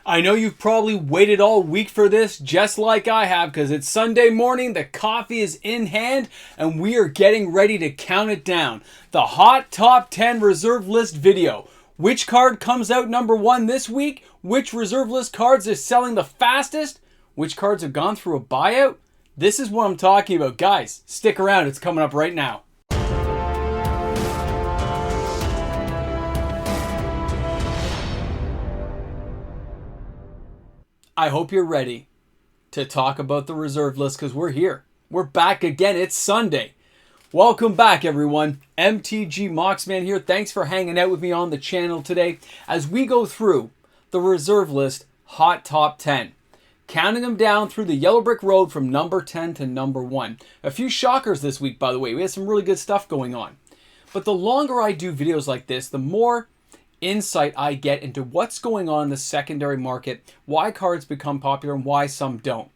I know you've probably waited all week for this, just like I have, because it's Sunday morning, the coffee is in hand, and we are getting ready to count it down. The Hot Top 10 Reserve List video. Which card comes out number one this week? Which Reserve List cards is selling the fastest? Which cards have gone through a buyout? This is what I'm talking about. Guys, stick around. It's coming up right now. I hope you're ready to talk about the reserve list because we're here. We're back again. It's Sunday. Welcome back, everyone. MTG Moxman here. Thanks for hanging out with me on the channel today as we go through the reserve list Hot Top 10. Counting them down through the yellow brick road from number 10 to number 1. A few shockers this week, by the way. We had some really good stuff going on. But the longer I do videos like this, the more insight I get into what's going on in the secondary market, why cards become popular and why some don't.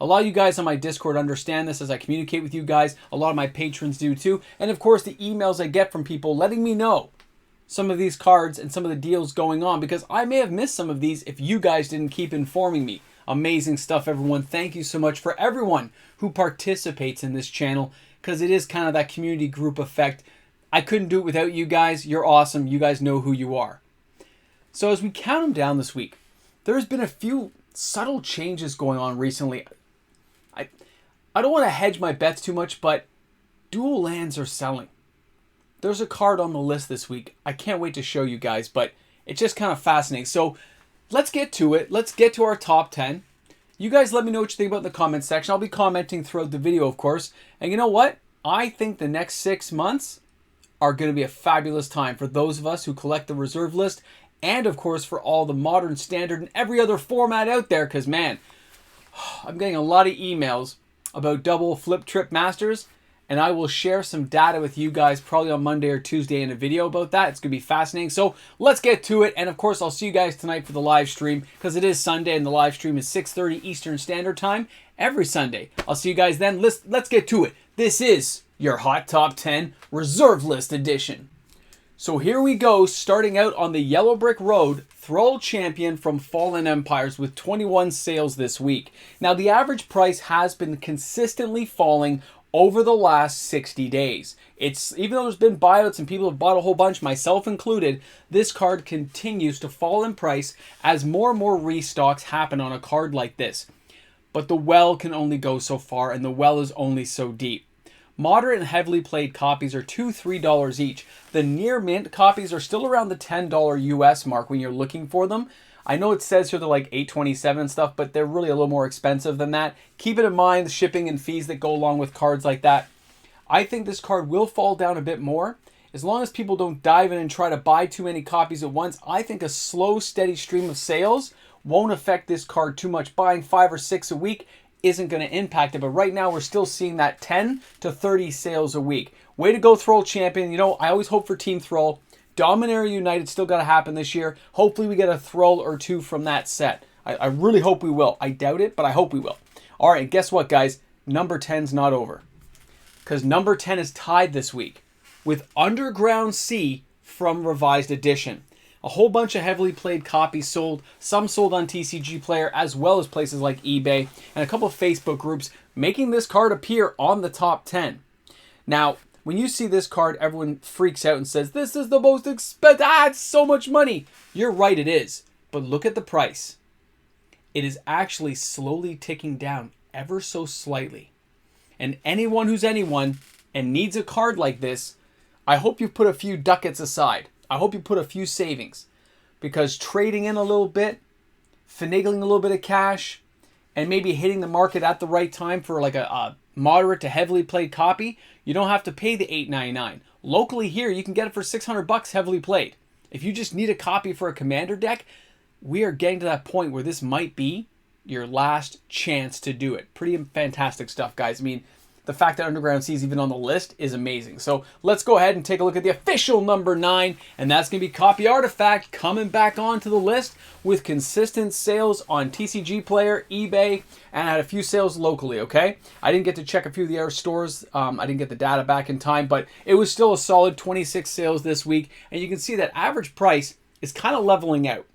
A lot of you guys on my Discord understand this as I communicate with you guys. A lot of my patrons do too. And of course the emails I get from people letting me know some of these cards and some of the deals going on because I may have missed some of these if you guys didn't keep informing me. Amazing stuff, everyone. Thank you so much for everyone who participates in this channel because it is kind of that community group effect. I couldn't do it without you guys. You're awesome. You guys know who you are. So as we count them down this week, there's been a few subtle changes going on recently. I don't want to hedge my bets too much, but dual lands are selling. There's a card on the list this week. I can't wait to show you guys, but it's just kind of fascinating. So let's get to it. Let's get to our top 10. You guys let me know what you think about in the comment section. I'll be commenting throughout the video, of course. And you know what? I think the next 6 months are going to be a fabulous time for those of us who collect the reserve list and, of course, for all the modern, standard, and every other format out there because, man, I'm getting a lot of emails about double flip trip masters, and I will share some data with you guys probably on Monday or Tuesday in a video about that. It's going to be fascinating. So let's get to it, and, of course, I'll see you guys tonight for the live stream because it is Sunday, and the live stream is 6:30 Eastern Standard Time every Sunday. I'll see you guys then. Let's get to it. This is your Hot Top 10 Reserve List Edition. So here we go, starting out on the Yellow Brick Road, Thrall Champion from Fallen Empires with 21 sales this week. Now the average price has been consistently falling over the last 60 days. Even though there's been buyouts and people have bought a whole bunch, myself included, this card continues to fall in price as more and more restocks happen on a card like this. But the well can only go so far and the well is only so deep. Moderate and heavily played copies are $2-3 each. The near mint copies are still around the $10 US mark when you're looking for them. I know it says here they're like $8.27 and stuff, but they're really a little more expensive than that. Keep it in mind, the shipping and fees that go along with cards like that. I think this card will fall down a bit more. As long as people don't dive in and try to buy too many copies at once, I think a slow, steady stream of sales won't affect this card too much. Buying 5 or 6 a week isn't going to impact it, but right now we're still seeing that 10 to 30 sales a week. Way to go, Thrall Champion. You know, I always hope for Team Thrall. Dominaria United still got to happen this year. Hopefully we get a Thrall or two from that set. I really hope we will. I doubt it, but I hope we will. All right, guess what, guys? Number 10's not over. Because number 10 is tied this week with Underground Sea from Revised Edition. A whole bunch of heavily played copies sold, some sold on TCG Player as well as places like eBay, and a couple of Facebook groups making this card appear on the top 10. Now, when you see this card, everyone freaks out and says, this is the most expensive, it's so much money. You're right, it is. But look at the price. It is actually slowly ticking down ever so slightly. And anyone who's anyone and needs a card like this, I hope you put a few ducats aside. I hope you put a few savings because trading in a little bit, finagling a little bit of cash, and maybe hitting the market at the right time for like a moderate to heavily played copy, you don't have to pay the $8.99. Locally here, you can get it for $600 heavily played. If you just need a copy for a commander deck, we are getting to that point where this might be your last chance to do it. Pretty fantastic stuff, guys. I mean, the fact that Underground Sea is even on the list is amazing. So let's go ahead and take a look at the official number 9, and that's going to be Copy Artifact coming back onto the list with consistent sales on TCG Player, eBay, and I had a few sales locally, okay? I didn't get to check a few of the other stores. I didn't get the data back in time, but it was still a solid 26 sales this week, and you can see that average price is kind of leveling out.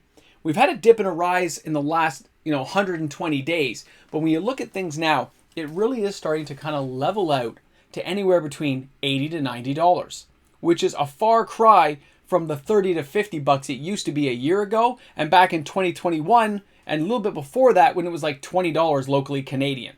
We've had a dip and a rise in the last, 120 days. But when you look at things now, it really is starting to kind of level out to anywhere between $80 to $90, which is a far cry from the $30 to $50 it used to be a year ago, and back in 2021, and a little bit before that when it was like $20 locally Canadian.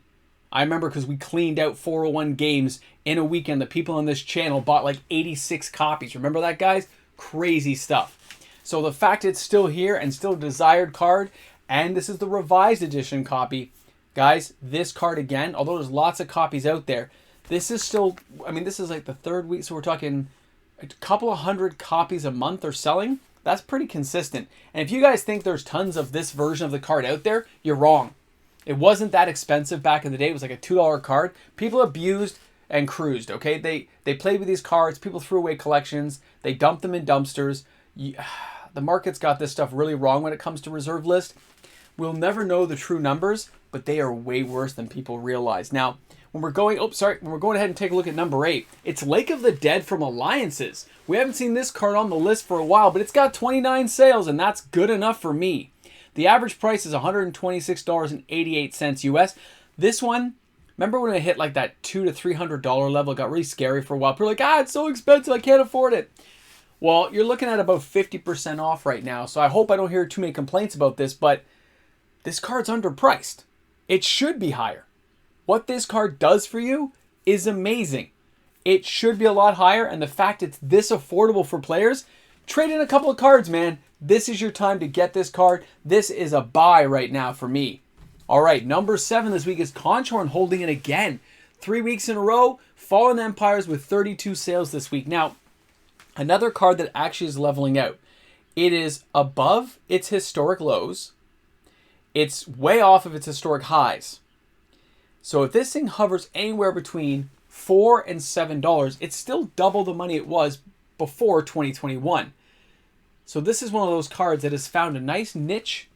I remember because we cleaned out 401 games in a weekend. The people on this channel bought like 86 copies. Remember that, guys? Crazy stuff. So the fact it's still here and still a desired card, and this is the revised edition copy, guys, this card again, although there's lots of copies out there, this is still, this is like the third week, so we're talking a couple of hundred copies a month are selling. That's pretty consistent. And if you guys think there's tons of this version of the card out there, you're wrong. It wasn't that expensive back in the day. It was like a $2 card. People abused and cruised, okay? They played with these cards. People threw away collections. They dumped them in dumpsters. The market's got this stuff really wrong when it comes to reserve list. We'll never know the true numbers, but they are way worse than people realize. Now, when we're going ahead and take a look at number 8, it's Lake of the Dead from Alliances. We haven't seen this card on the list for a while, but it's got 29 sales, and that's good enough for me. The average price is $126.88 US. This one, remember when it hit like that $200 to $300 level? It got really scary for a while. People were like, it's so expensive, I can't afford it. Well, you're looking at about 50% off right now, so I hope I don't hear too many complaints about this, but this card's underpriced. It should be higher. What this card does for you is amazing. It should be a lot higher, and the fact it's this affordable for players, trade in a couple of cards, man. This is your time to get this card. This is a buy right now for me. All right, number 7 this week is Conchorn holding it again. 3 weeks in a row, Fallen Empires with 32 sales this week. Now, another card that actually is leveling out. It is above its historic lows. It's way off of its historic highs. So if this thing hovers anywhere between $4 and $7, it's still double the money it was before 2021. So this is one of those cards that has found a nice niche.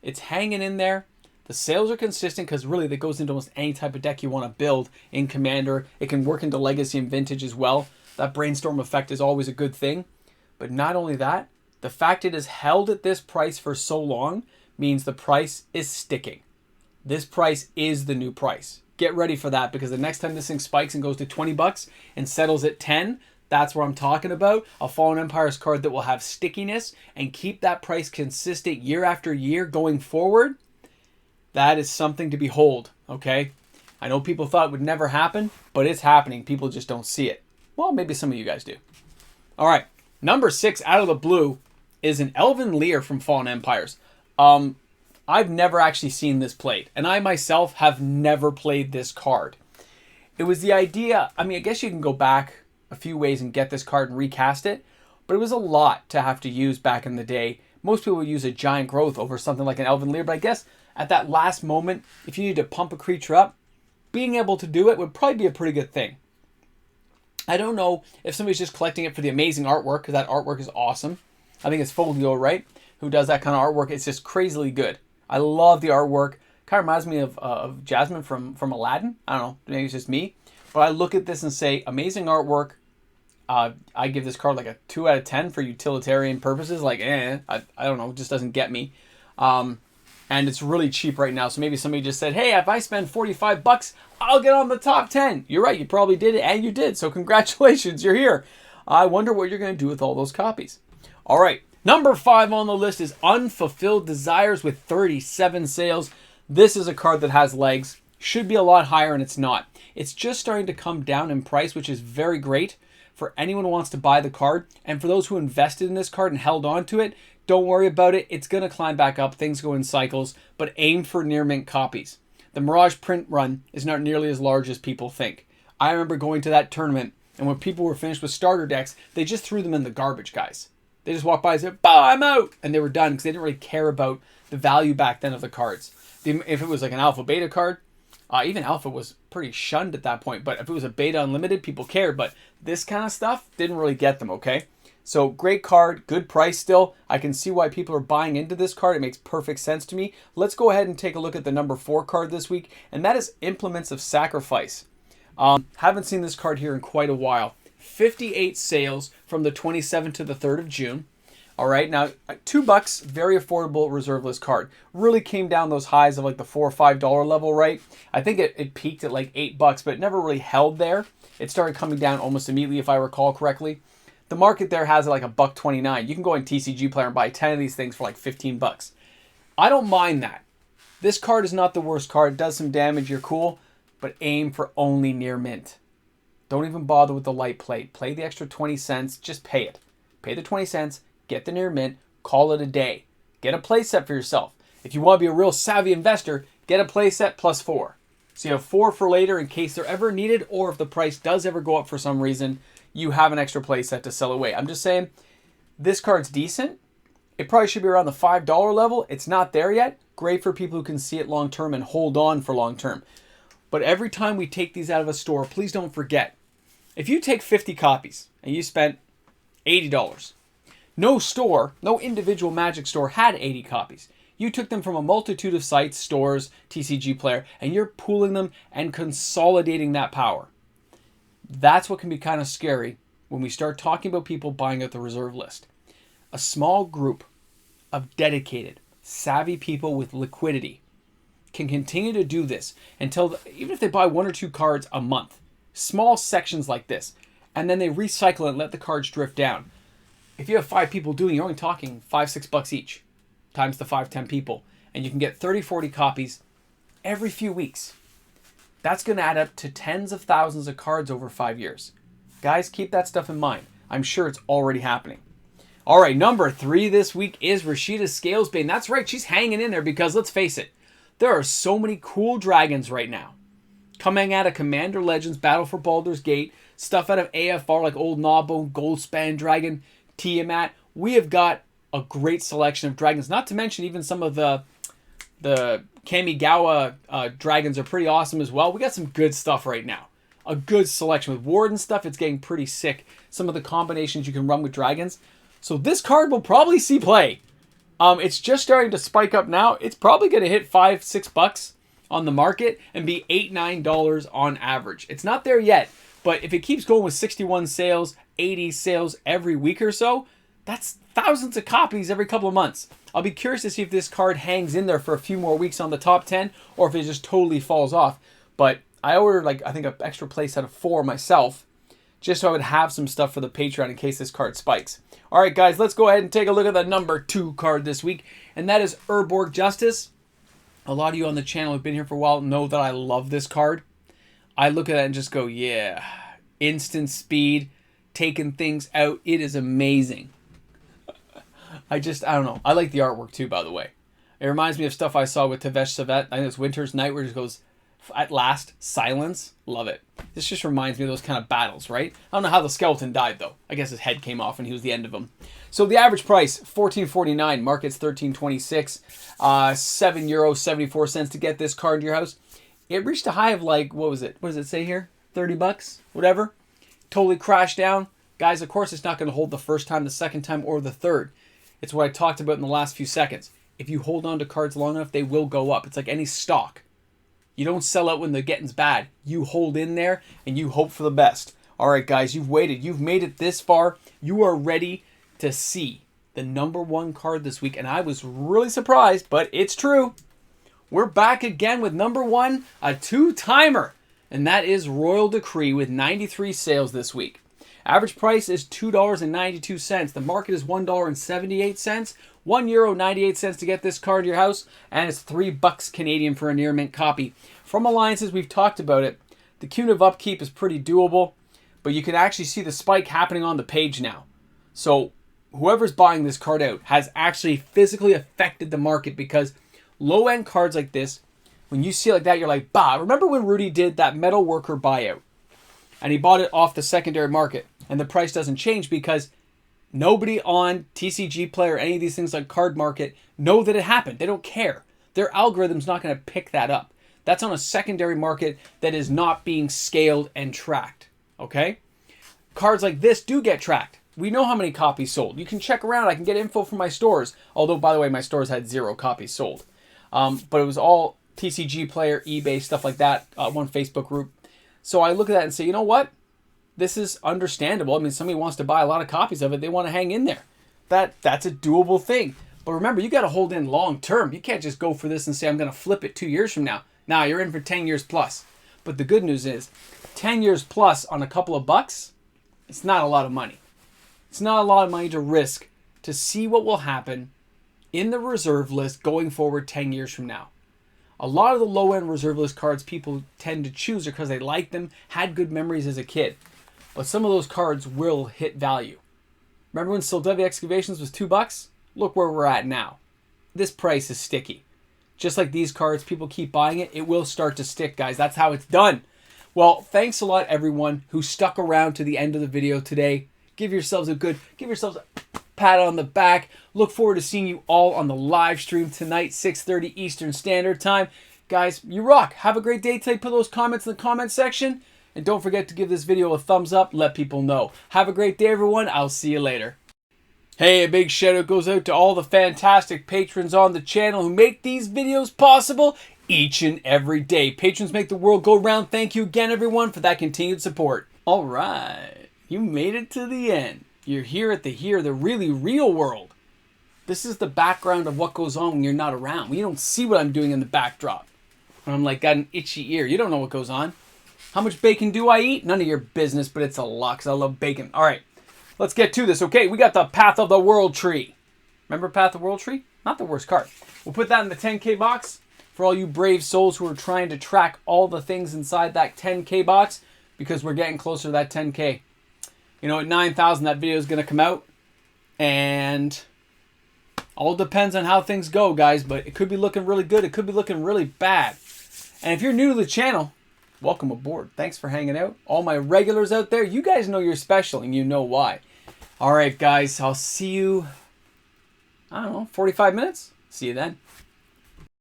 It's hanging in there. The sales are consistent because really that goes into almost any type of deck you want to build in Commander. It can work into Legacy and Vintage as well. That brainstorm effect is always a good thing. But not only that, the fact it is held at this price for so long means the price is sticking. This price is the new price. Get ready for that, because the next time this thing spikes and goes to $20 and settles at 10, that's what I'm talking about. A Fallen Empires card that will have stickiness and keep that price consistent year after year going forward. That is something to behold, okay? I know people thought it would never happen, but it's happening. People just don't see it. Well, maybe some of you guys do. All right, number 6 out of the blue is an Elven Lear from Fallen Empires. I've never actually seen this played, and I myself have never played this card. It was the idea, I guess you can go back a few ways and get this card and recast it, but it was a lot to have to use back in the day. Most people would use a Giant Growth over something like an Elven Lear, but I guess at that last moment, if you need to pump a creature up, being able to do it would probably be a pretty good thing. I don't know if somebody's just collecting it for the amazing artwork, because that artwork is awesome. I think it's Folio, right, who does that kind of artwork. It's just crazily good. I love the artwork. Kind of reminds me of Jasmine from Aladdin. I don't know, maybe it's just me. But I look at this and say, amazing artwork. I give this card like a 2 out of 10 for utilitarian purposes. Like, I don't know, it just doesn't get me. And it's really cheap right now. So maybe somebody just said, hey, if I spend $45, I'll get on the top 10. You're right, you probably did it, and you did. So congratulations, you're here. I wonder what you're going to do with all those copies. All right. Number 5 on the list is Unfulfilled Desires with 37 sales. This is a card that has legs. Should be a lot higher, and it's not. It's just starting to come down in price, which is very great for anyone who wants to buy the card. And for those who invested in this card and held on to it, don't worry about it. It's going to climb back up. Things go in cycles, but aim for near mint copies. The Mirage print run is not nearly as large as people think. I remember going to that tournament, and when people were finished with starter decks, they just threw them in the garbage, guys. They just walked by and said, "Bah, I'm out!" And they were done because they didn't really care about the value back then of the cards. If it was like an alpha beta card, even alpha was pretty shunned at that point. But if it was a beta unlimited, people cared. But this kind of stuff didn't really get them, okay? So great card, good price still. I can see why people are buying into this card. It makes perfect sense to me. Let's go ahead and take a look at the number 4 card this week. And that is Implements of Sacrifice. Haven't seen this card here in quite a while. 58 sales from the 27th to the 3rd of June. All right, now $2, very affordable reserve list card. Really came down those highs of like the $4 or $5 level, right? I think it peaked at like $8, but it never really held there. It started coming down almost immediately, if I recall correctly. The market there has like $1.29. You can go in TCG Player and buy 10 of these things for like $15. I don't mind that. This card is not the worst card. It does some damage, you're cool, but aim for only near mint. Don't even bother with the light plate. Play the extra 20 cents, just pay it. Pay the 20 cents. Get the near mint, call it a day. Get a playset for yourself. If you want to be a real savvy investor, get a playset plus 4. So you have 4 for later in case they're ever needed, or if the price does ever go up for some reason, you have an extra playset to sell away. I'm just saying, this card's decent. It probably should be around the $5 level. It's not there yet. Great for people who can see it long term and hold on for long term. But every time we take these out of a store, please don't forget, if you take 50 copies and you spent $80, no store, no individual Magic store had 80 copies. You took them from a multitude of sites, stores, TCG Player, and you're pooling them and consolidating that power. That's what can be kind of scary when we start talking about people buying out the reserve list. A small group of dedicated, savvy people with liquidity can continue to do this until, even if they buy 1 or 2 cards a month, small sections like this, and then they recycle it and let the cards drift down. If you have 5 people doing it, you're only talking $5-6 each, times the 5-10 people, and you can get 30-40 copies every few weeks. That's going to add up to tens of thousands of cards over 5 years. Guys, keep that stuff in mind. I'm sure it's already happening. All right, number 3 this week is Rasheda's Scalesbane. That's right, she's hanging in there because, let's face it, there are so many cool dragons right now. Coming out of Commander Legends, Battle for Baldur's Gate, stuff out of AFR like Old Gnawbone, Goldspan Dragon, Tiamat. We have got a great selection of dragons, not to mention even some of the Kamigawa dragons are pretty awesome as well. We got some good stuff right now. A good selection with Warden stuff. It's getting pretty sick. Some of the combinations you can run with dragons. So this card will probably see play. It's just starting to spike up now. It's probably going to hit $5-6 on the market and be $8-9 on average. It's not there yet, but if it keeps going with 61 sales, 80 sales every week or so, that's thousands of copies every couple of months. I'll be curious to see if this card hangs in there for a few more weeks on the top 10 or if it just totally falls off. But I ordered I think an extra playset of 4 myself just so I would have some stuff for the Patreon in case this card spikes. All right, guys, let's go ahead and take a look at the number 2 card this week, and that is Urborg Justice. A lot of you on the channel who've been here for a while know that I love this card. I look at that and just go, yeah, instant speed, taking things out. It is amazing. I don't know. I like the artwork too, by the way. It reminds me of stuff I saw with Tavesh Savet. I think it's Winter's Night where it just goes, at last, silence. Love it. This just reminds me of those kind of battles, right? I don't know how the skeleton died, though. I guess his head came off and he was the end of him. So the average price, $14.49. Market's $13.26. €7.74 to get this card to your house. It reached a high of what was it? What does it say here? $30? Whatever. Totally crashed down. Guys, of course, it's not going to hold the first time, the second time, or the third. It's what I talked about in the last few seconds. If you hold on to cards long enough, they will go up. It's like any stock. You don't sell out when the getting's bad. You hold in there and you hope for the best. All right, guys, you've waited. You've made it this far. You are ready to see the number 1 card this week. And I was really surprised, but it's true. We're back again with number 1, a 2-timer. And that is Royal Decree with 93 sales this week. Average price is $2.92. The market is $1.78. €1.98 to get this card to your house, and it's $3 Canadian for a near mint copy. From Alliances, we've talked about it. The cumulative upkeep is pretty doable, but you can actually see the spike happening on the page now. So whoever's buying this card out has actually physically affected the market because low-end cards like this, when you see it like that, you're like, bah. Remember when Rudy did that metal worker buyout? And he bought it off the secondary market, and the price doesn't change because nobody on TCG Player or any of these things like Card Market know that it happened. They don't care. Their algorithm's not going to pick that up. That's on a secondary market that is not being scaled and tracked. Okay? Cards like this do get tracked. We know how many copies sold. You can check around. I can get info from my stores. Although, by the way, my stores had 0 copies sold. But it was all TCG Player, eBay, stuff like that. One Facebook group. So I look at that and say, you know what? This is understandable. I mean, somebody wants to buy a lot of copies of it. They want to hang in there. that's a doable thing. But remember, you got to hold in long term. You can't just go for this and say, I'm going to flip it 2 years from now. Now you're in for 10 years plus. But the good news is 10 years plus on a couple of bucks, it's not a lot of money. It's not a lot of money to risk to see what will happen in the reserve list going forward 10 years from now. A lot of the low-end reserve list cards people tend to choose are because they like them, had good memories as a kid. But some of those cards will hit value. Remember when Sildevia Excavations was $2? Look where we're at now. This price is sticky. Just like these cards, people keep buying it. It will start to stick, guys. That's how it's done. Well, thanks a lot, everyone who stuck around to the end of the video today. Give yourselves a pat on the back. Look forward to seeing you all on the live stream tonight, 6:30 Eastern Standard Time. Guys, you rock. Have a great day today. Put those comments in the comment section. And don't forget to give this video a thumbs up. Let people know. Have a great day, everyone. I'll see you later. Hey, a big shout out goes out to all the fantastic patrons on the channel who make these videos possible each and every day. Patrons make the world go round. Thank you again, everyone, for that continued support. All right. You made it to the end. You're here at the really real world. This is the background of what goes on when you're not around. When you don't see what I'm doing in the backdrop. When I'm like got an itchy ear. You don't know what goes on. How much bacon do I eat? None of your business, but it's a lot because I love bacon. All right. Let's get to this, okay? We got the Path of the World Tree. Remember Path of the World Tree? Not the worst card. We'll put that in the 10K box for all you brave souls who are trying to track all the things inside that 10K box because we're getting closer to that 10K. You know, at 9,000, that video is going to come out. And all depends on how things go, guys. But it could be looking really good. It could be looking really bad. And if you're new to the channel, welcome aboard. Thanks for hanging out. All my regulars out there, you guys know you're special and you know why. All right, guys, I'll see you, I don't know, 45 minutes? See you then.